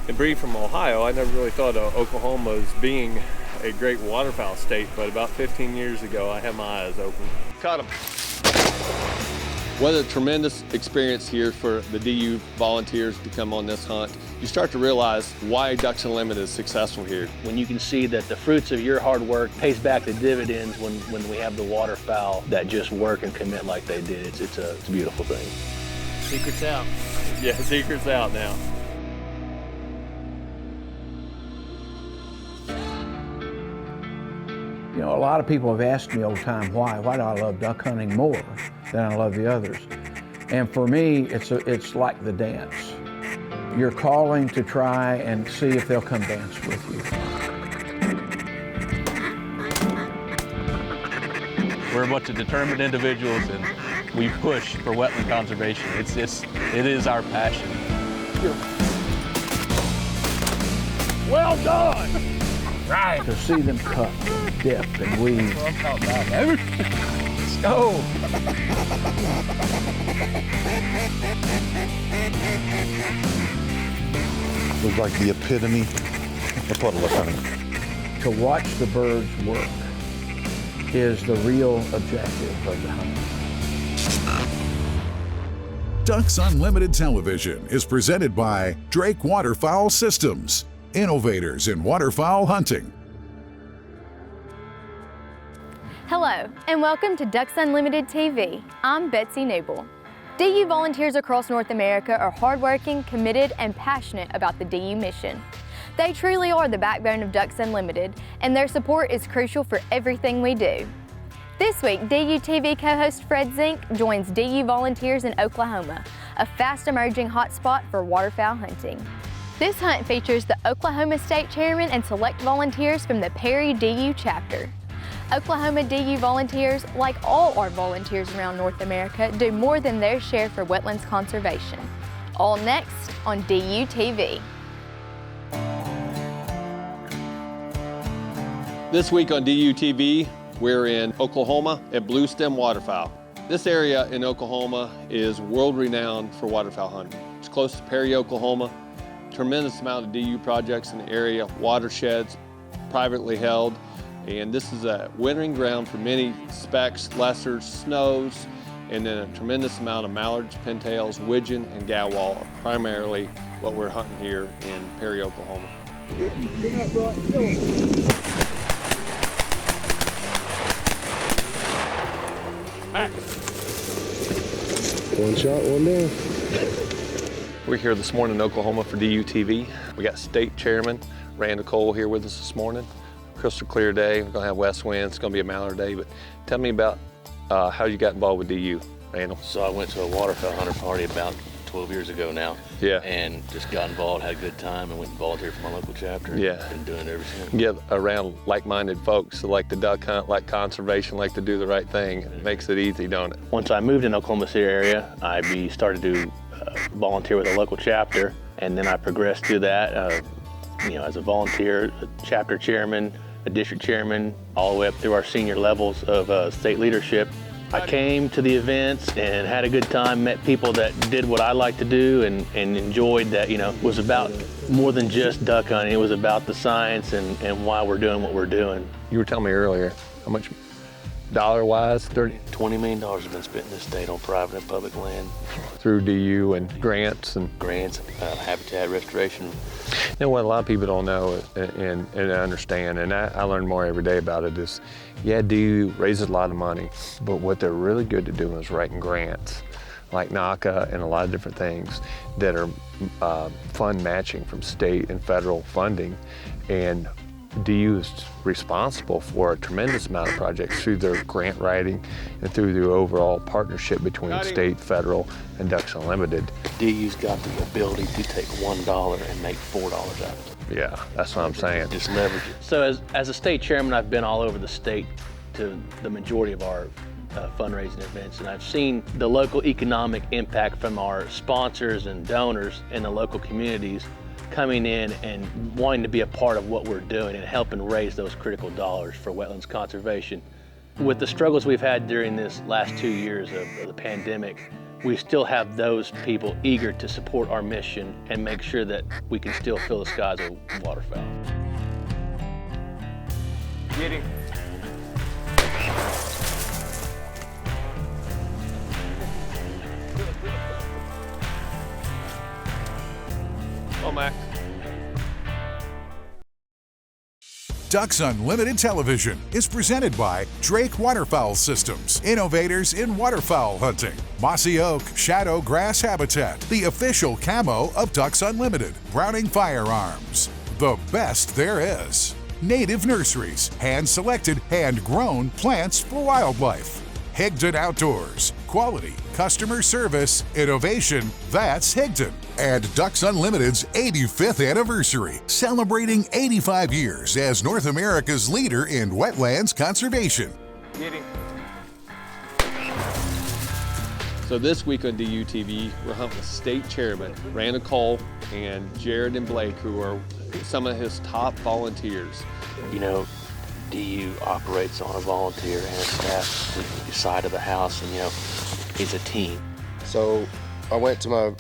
And being from Ohio, I never really thought of Oklahoma as being a great waterfowl state, but about 15 years ago, I had my eyes open. Caught him. What a tremendous experience here for the DU volunteers to come on this hunt. You start to realize why Ducks Unlimited is successful here. When you can see that the fruits of your hard work pays back the dividends when we have the waterfowl that just work and commit like they did, it's a beautiful thing. Secret's out. Yeah, secret's out now. You know, a lot of people have asked me over time, why do I love duck hunting more than I love the others? And for me, it's like the dance. You're calling to try and see if they'll come dance with you. We're a bunch of determined individuals, and we push for wetland conservation. It is our passion. Well done! Right. To see them cut, and dip, and weave. Let's go! It was like the epitome of puddle hunting. To watch the birds work is the real objective of the hunt. Ducks Unlimited Television is presented by Drake Waterfowl Systems, innovators in waterfowl hunting. Hello, and welcome to Ducks Unlimited TV. I'm Betsy Newble. DU volunteers across North America are hardworking, committed, and passionate about the DU mission. They truly are the backbone of Ducks Unlimited, and their support is crucial for everything we do. This week, DUTV co-host Fred Zink joins DU volunteers in Oklahoma, a fast-emerging hotspot for waterfowl hunting. This hunt features the Oklahoma State Chairman and select volunteers from the Perry DU chapter. Oklahoma DU volunteers, like all our volunteers around North America, do more than their share for wetlands conservation. All next on DUTV. This week on DUTV, we're in Oklahoma at Blue Stem Waterfowl. This area in Oklahoma is world-renowned for waterfowl hunting. It's close to Perry, Oklahoma. Tremendous amount of DU projects in the area, watersheds, privately held, and this is a wintering ground for many specks, lessers, snows, and then a tremendous amount of mallards, pintails, widgeon, and gowwall are primarily what we're hunting here in Perry, Oklahoma. Back. One shot, one down. We're here this morning in Oklahoma for DUTV. We got State Chairman Randall Cole here with us this morning. Crystal clear day. We're gonna have west winds. It's gonna be a mallard day. But tell me about how you got involved with DU, Randall. So I went to a waterfowl hunter party about 12 years ago now. Yeah. And just got involved, had a good time, and went and volunteered for my local chapter. Yeah. Been doing it ever since. Get around like-minded folks that like to duck hunt, like conservation, like to do the right thing. It makes it easy, don't it? Once I moved in Oklahoma City area, I started to volunteer with a local chapter, and then I progressed through that, as a volunteer, a chapter chairman, a district chairman, all the way up through our senior levels of state leadership. I came to the events and had a good time, met people that did what I like to do and enjoyed that, was about more than just duck hunting. It was about the science and why we're doing what we're doing. You were telling me earlier, how much dollar-wise? $20 million has been spent in this state on private and public land. Through DU and grants. Habitat restoration. You know what a lot of people don't know and understand, and I learn more every day about it, is DU raises a lot of money, but what they're really good at doing is writing grants, like NACA and a lot of different things that are fund matching from state and federal funding. And DU is responsible for a tremendous amount of projects through their grant writing and through the overall partnership between state, federal, and Ducks Unlimited. DU's got the ability to take $1 and make $4 out of it. Yeah, that's what I'm saying. Just leverage it. So as a state chairman, I've been all over the state to the majority of our fundraising events, and I've seen the local economic impact from our sponsors and donors in the local communities coming in and wanting to be a part of what we're doing and helping raise those critical dollars for wetlands conservation. With the struggles we've had during this last 2 years of the pandemic, we still have those people eager to support our mission and make sure that we can still fill the skies with waterfowl. Get him. Oh, Mac. Ducks Unlimited Television is presented by Drake Waterfowl Systems, innovators in waterfowl hunting. Mossy Oak Shadow Grass Habitat, the official camo of Ducks Unlimited. Browning Firearms, the best there is. Native Nurseries, hand-selected, hand-grown plants for wildlife. Higdon Outdoors, quality, customer service, innovation, that's Higdon. And Ducks Unlimited's 85th anniversary, celebrating 85 years as North America's leader in wetlands conservation. Get him. So this week on DUTV, we're hunting with State Chairman Randall Cole and Jared and Blake, who are some of his top volunteers. You know, DU operates on a volunteer and a staff side of the house, and you know, it's a team. So I went to my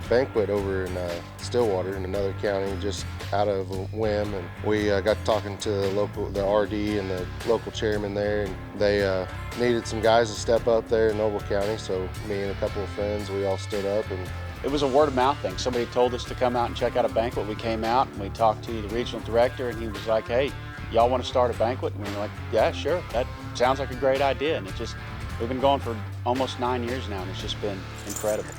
banquet over in Stillwater in another county, just out of a whim, and we got talking to the RD and the local chairman there, and they needed some guys to step up there in Noble County. So me and a couple of friends, we all stood up, and it was a word of mouth thing. Somebody told us to come out and check out a banquet. We came out and we talked to the regional director, and he was like, "Hey, y'all want to start a banquet?" And we were like, "Yeah, sure. That sounds like a great idea." And we've been going for almost 9 years now, and it's just been incredible.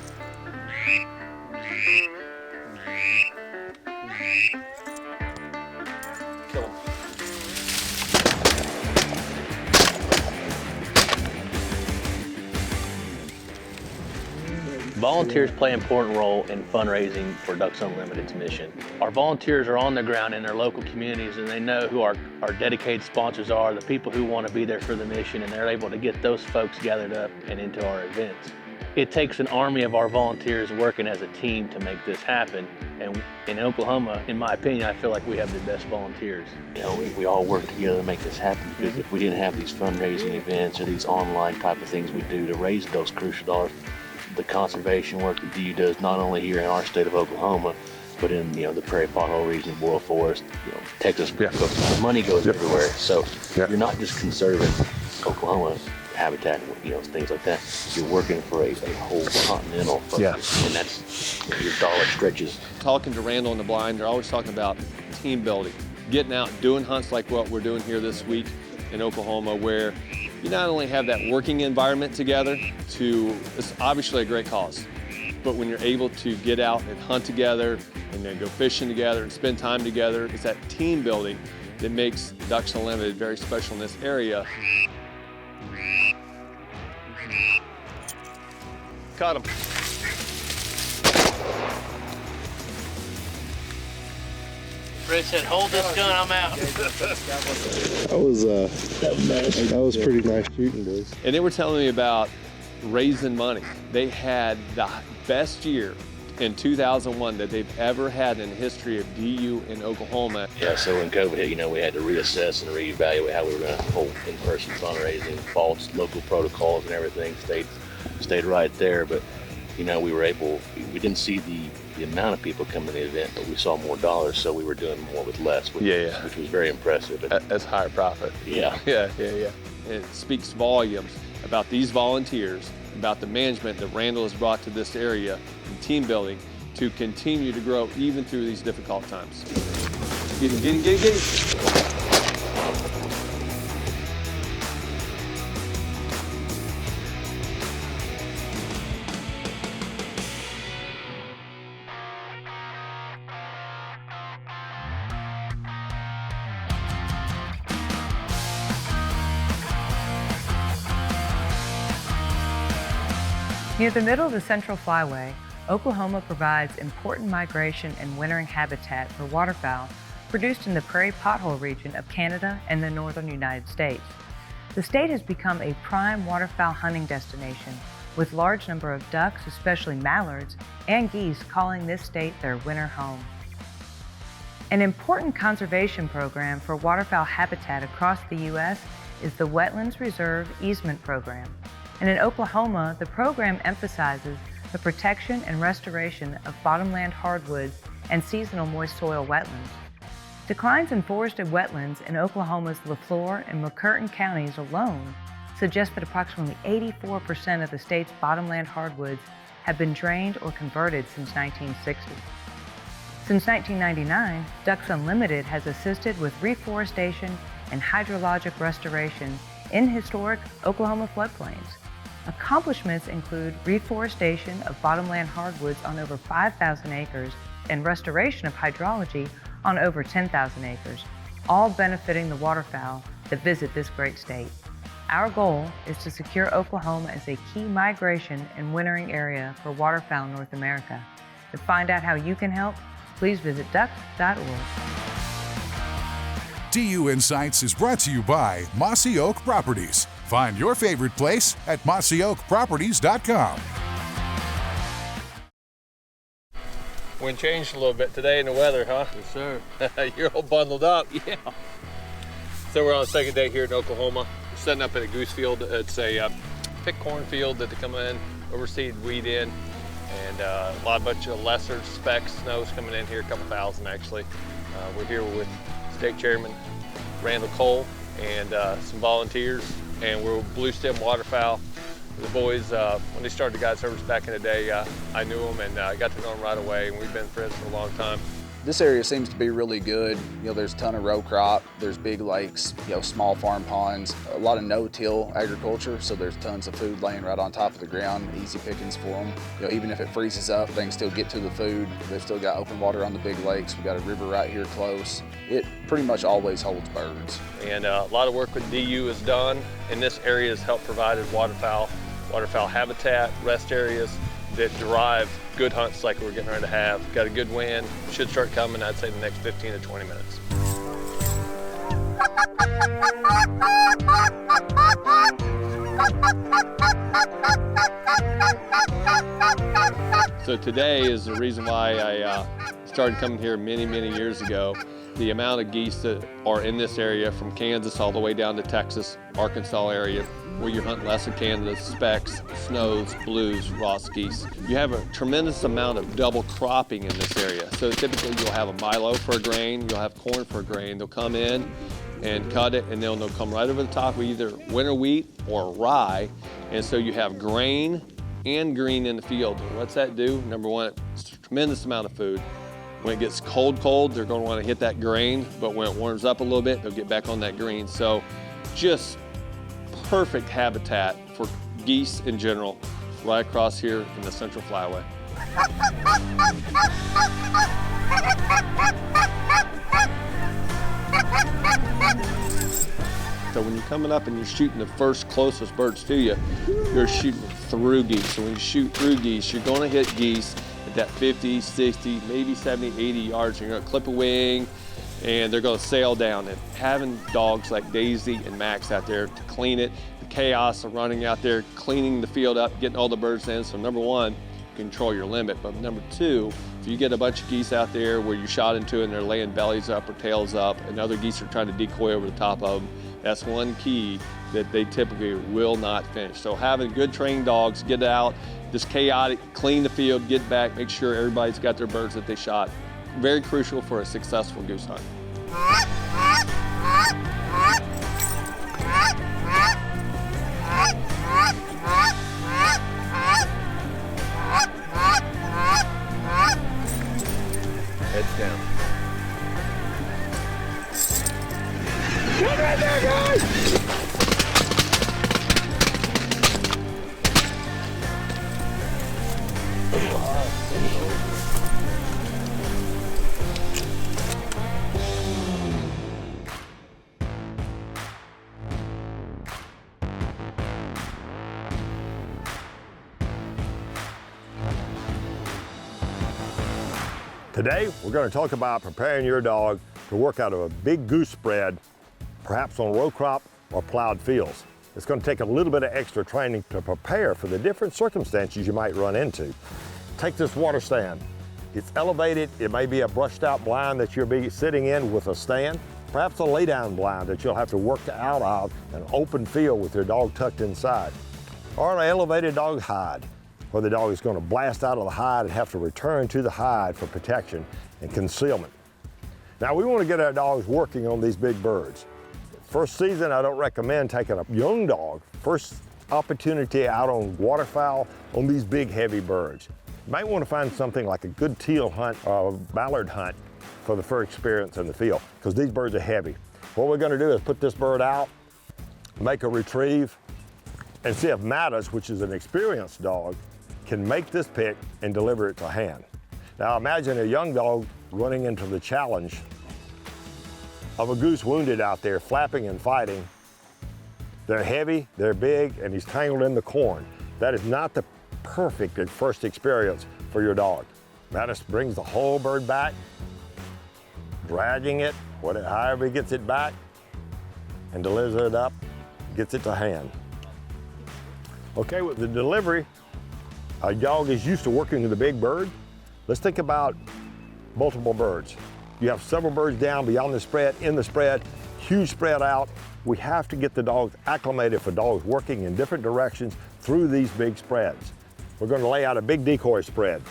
Kill him. Volunteers play an important role in fundraising for Ducks Unlimited's mission. Our volunteers are on the ground in their local communities, and they know who our dedicated sponsors are, the people who want to be there for the mission, and they're able to get those folks gathered up and into our events. It takes an army of our volunteers working as a team to make this happen, and in Oklahoma, in my opinion, I feel like we have the best volunteers. You know, we all work together to make this happen, because if we didn't have these fundraising events or these online type of things we do to raise those crucial dollars, the conservation work that DU does not only here in our state of Oklahoma, but in the Prairie Pothole region, Boyle Forest, Texas, the money goes everywhere. So you're not just conserving Oklahoma habitat, things like that. You're working for a whole continental focus, and that's your dollar stretches. Talking to Randall and the Blind, they're always talking about team building, getting out, doing hunts like what we're doing here this week in Oklahoma, where you not only have that working environment together it's obviously a great cause, but when you're able to get out and hunt together and then go fishing together and spend time together, it's that team building that makes Ducks Unlimited very special in this area. Caught him. Fred said, "Hold this gun, I'm out." that was pretty nice shooting, boys. And they were telling me about raising money. They had the best year in 2001 that they've ever had in the history of DU in Oklahoma. Yeah, so when COVID hit, we had to reassess and reevaluate how we were going to hold in-person fundraising, false local protocols and everything stayed right there. But, we didn't see the amount of people coming to the event, but we saw more dollars, so we were doing more with less, which was very impressive. That's higher profit. Yeah. Yeah. It speaks volumes about these volunteers, about the management that Randall has brought to this area and team building to continue to grow even through these difficult times. Get him. Near the middle of the Central Flyway, Oklahoma provides important migration and wintering habitat for waterfowl produced in the Prairie Pothole region of Canada and the northern United States. The state has become a prime waterfowl hunting destination, with a large number of ducks, especially mallards, and geese calling this state their winter home. An important conservation program for waterfowl habitat across the U.S. is the Wetlands Reserve Easement Program. And in Oklahoma, the program emphasizes the protection and restoration of bottomland hardwoods and seasonal moist soil wetlands. Declines in forested wetlands in Oklahoma's LaFleur and McCurtain counties alone suggest that approximately 84% of the state's bottomland hardwoods have been drained or converted since 1960. Since 1999, Ducks Unlimited has assisted with reforestation and hydrologic restoration in historic Oklahoma floodplains. Accomplishments include reforestation of bottomland hardwoods on over 5,000 acres and restoration of hydrology on over 10,000 acres, all benefiting the waterfowl that visit this great state. Our goal is to secure Oklahoma as a key migration and wintering area for waterfowl North America. To find out how you can help, please visit ducks.org. DU Insights is brought to you by Mossy Oak Properties. Find your favorite place at mossyoakproperties.com. Wind changed a little bit today in the weather, huh? Yes, sir. You're all bundled up. Yeah. So we're on the second day here in Oklahoma. We're setting up at a goose field. It's a thick cornfield that they come in, overseed weed in, and a bunch of lesser specks, snows coming in here, a couple thousand actually. We're here with State Chairman Randall Cole and some volunteers, and we're with Blue Stem Waterfowl. The boys, when they started the guide service back in the day, I knew them and I got to know them right away, and we've been friends for a long time. This area seems to be really good. You know, there's a ton of row crop, there's big lakes, you know, small farm ponds, a lot of no-till agriculture, so there's tons of food laying right on top of the ground, easy pickings for them. You know, even if it freezes up, they can still get to the food. They've still got open water on the big lakes. We've got a river right here close. It pretty much always holds birds. And a lot of work with DU is done, and this area has helped provided waterfowl habitat, rest areas that derive good hunts like we're getting ready to have. Got a good wind, should start coming, I'd say, the next 15 to 20 minutes. So today is the reason why I started coming here many, many years ago. The amount of geese that are in this area from Kansas all the way down to Texas, Arkansas area, where you're hunting lesser Canada, specks, snows, blues, Ross geese. You have a tremendous amount of double cropping in this area. So typically you'll have a milo for a grain, you'll have corn for a grain. They'll come in and cut it, and then they'll come right over the top with either winter wheat or rye. And so you have grain and green in the field. And what's that do? Number one, it's a tremendous amount of food. When it gets cold, they're going to want to hit that grain, but when it warms up a little bit, they'll get back on that green. So just perfect habitat for geese in general, right across here in the Central Flyway. So when you're coming up and you're shooting the first closest birds to you, you're shooting through geese. So when you shoot through geese, you're going to hit geese at that 50, 60, maybe 70, 80 yards. You're going to clip a wing, and they're going to sail down. And having dogs like Daisy and Max out there to clean it, the chaos of running out there, cleaning the field up, getting all the birds in. So number one, control your limit. But number two, if you get a bunch of geese out there where you shot into it and they're laying bellies up or tails up, and other geese are trying to decoy over the top of them, that's one key that they typically will not finish. So having good trained dogs, get out, just chaotic, clean the field, get back, make sure everybody's got their birds that they shot. Very crucial for a successful goose hunt. Heads down. Get right there, guys! Today, we're going to talk about preparing your dog to work out of a big goose spread, perhaps on row crop or plowed fields. It's going to take a little bit of extra training to prepare for the different circumstances you might run into. Take this water stand. It's elevated. It may be a brushed out blind that you'll be sitting in with a stand, perhaps a lay down blind that you'll have to work out of an open field with your dog tucked inside. or an elevated dog hide, where the dog is going to blast out of the hide and have to return to the hide for protection and concealment. Now, we want to get our dogs working on these big birds. First season, I don't recommend taking a young dog, first opportunity out on waterfowl on these big, heavy birds. You might want to find something like a good teal hunt or a mallard hunt for the first experience in the field, because these birds are heavy. What we're going to do is put this bird out, make a retrieve, and see if Mattis, which is an experienced dog, can make this pick and deliver it to hand. Now imagine a young dog running into the challenge of a goose wounded out there flapping and fighting. They're heavy, they're big, and he's tangled in the corn. That is not the perfect first experience for your dog. Mattis brings the whole bird back, dragging it, however he gets it back, and delivers it up, gets it to hand. Okay, with the delivery, a dog is used to working with a big bird. Let's think about multiple birds. You have several birds down beyond the spread, in the spread, huge spread out. We have to get the dogs acclimated for dogs working in different directions through these big spreads. We're going to lay out a big decoy spread.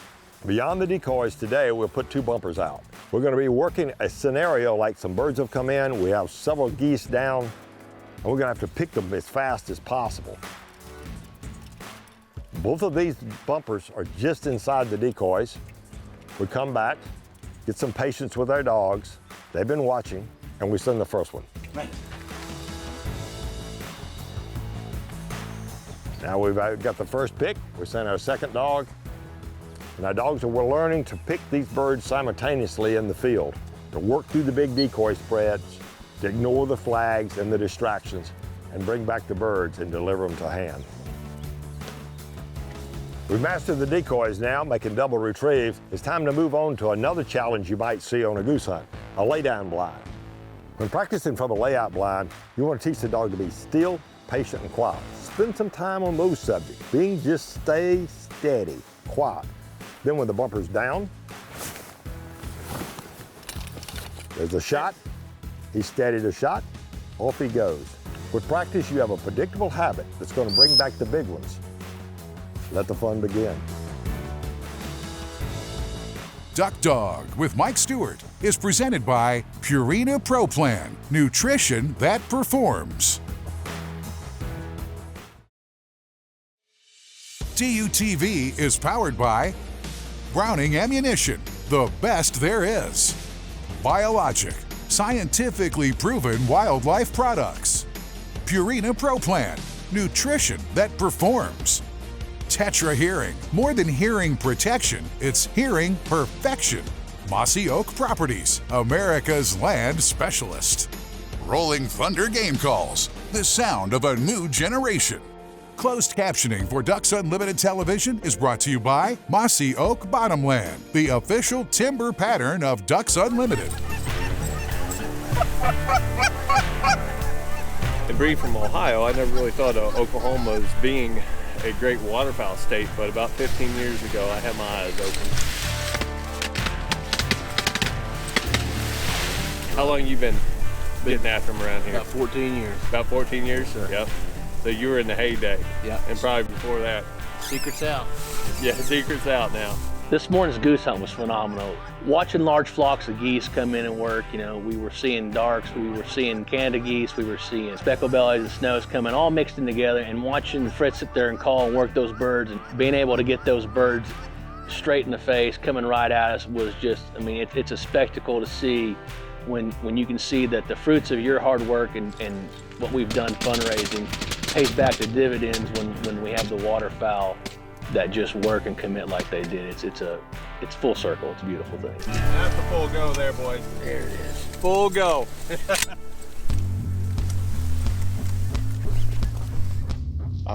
Beyond the decoys today, we'll put 2 bumpers out. We're going to be working a scenario like some birds have come in, we have several geese down, and we're going to have to pick them as fast as possible. Both of these bumpers are just inside the decoys. We come back, get some patience with our dogs. They've been watching, and we send the first one. Now we've got the first pick, we send our second dog, and our dogs are learning to pick these birds simultaneously in the field, to work through the big decoy spreads, to ignore the flags and the distractions, and bring back the birds and deliver them to hand. We've mastered the decoys now, making double retrieves. It's time to move on to another challenge you might see on a goose hunt, a laydown blind. When practicing from a layout blind, you want to teach the dog to be still, patient, and quiet. Spend some time on those subjects, just stay steady, quiet. Then when the bumper's down, there's a shot, he's steadied a shot, off he goes. With practice, you have a predictable habit that's going to bring back the big ones. Let the fun begin. Duck Dog with Mike Stewart is presented by Purina Pro Plan, nutrition that performs. DUTV is powered by Browning Ammunition, the best there is. Biologic, scientifically proven wildlife products. Purina Pro Plan, nutrition that performs. Tetra Hearing, more than hearing protection, it's hearing perfection. Mossy Oak Properties, America's land specialist. Rolling Thunder Game Calls, the sound of a new generation. Closed captioning for Ducks Unlimited Television is brought to you by Mossy Oak Bottomland, the official timber pattern of Ducks Unlimited. And being from Ohio, I never really thought of Oklahoma as being a great waterfowl state, but about 15 years ago, I had my eyes open. How long you been getting after them around here? About 14 years. About 14 years? Sure. Yep. So you were in the heyday. Yeah. And probably before that. Secret's out. Yeah, secret's out now. This morning's goose hunt was phenomenal. Watching large flocks of geese come in and work, we were seeing darks, we were seeing Canada geese, we were seeing speckled bellies and snows coming all mixed in together, and watching Fred sit there and call and work those birds and being able to get those birds straight in the face, coming right at us was just, it's a spectacle to see when you can see that the fruits of your hard work and what we've done fundraising pays back the dividends when we have the waterfowl that just work and commit like they did. It's full circle. It's a beautiful thing. That's the full go there, boys. There it is. Full go.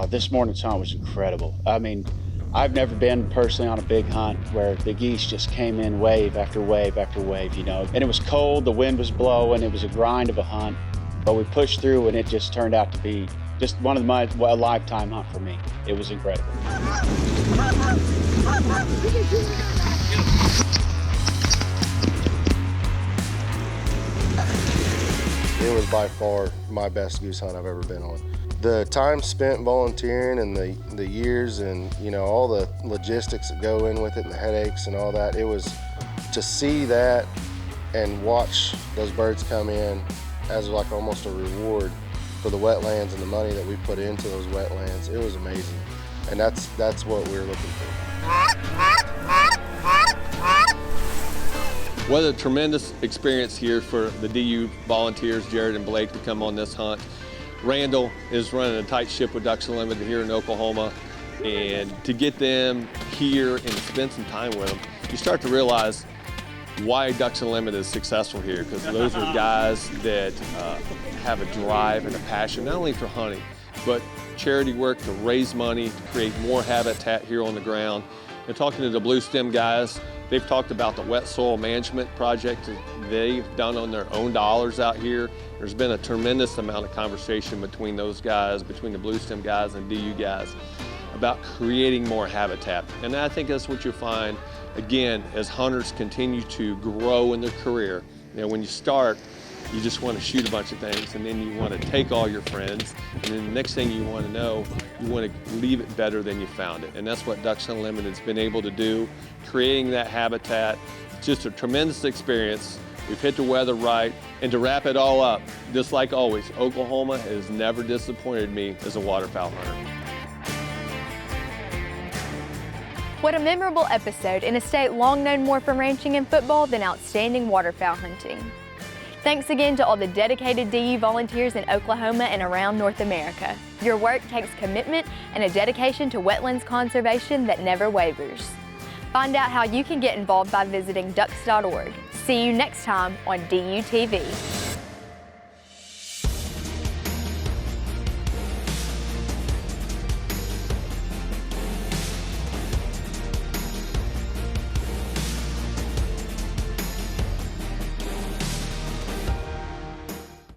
This morning's hunt was incredible. I've never been personally on a big hunt where the geese just came in wave after wave after wave, And it was cold, the wind was blowing, it was a grind of a hunt, but we pushed through and it just turned out to be just one of a lifetime hunt for me. It was incredible. It was by far my best goose hunt I've ever been on. The time spent volunteering and the years and, you know, all the logistics that go in with it and the headaches and all that, it was to see that and watch those birds come in as like almost a reward for the wetlands and the money that we put into those wetlands. It was amazing. And that's what we're looking for. What a tremendous experience here for the DU volunteers, Jared and Blake, to come on this hunt. Randall is running a tight ship with Ducks Unlimited here in Oklahoma, and to get them here and spend some time with them, you start to realize why Ducks Unlimited is successful here, because those are guys that have a drive and a passion, not only for hunting, but charity work to raise money, to create more habitat here on the ground. And talking to the Blue Stem guys, they've talked about the wet soil management project that they've done on their own dollars out here. There's been a tremendous amount of conversation between those guys, between the Blue Stem guys and DU guys, about creating more habitat. And I think that's what you'll find, again, as hunters continue to grow in their career. You know, when you start, you just want to shoot a bunch of things, and then you want to take all your friends, and then the next thing you want to know, you want to leave it better than you found it. And that's what Ducks Unlimited's been able to do, creating that habitat. It's just a tremendous experience. We've hit the weather right. And to wrap it all up, just like always, Oklahoma has never disappointed me as a waterfowl hunter. What a memorable episode in a state long known more for ranching and football than outstanding waterfowl hunting. Thanks again to all the dedicated DU volunteers in Oklahoma and around North America. Your work takes commitment and a dedication to wetlands conservation that never wavers. Find out how you can get involved by visiting ducks.org. See you next time on DUTV.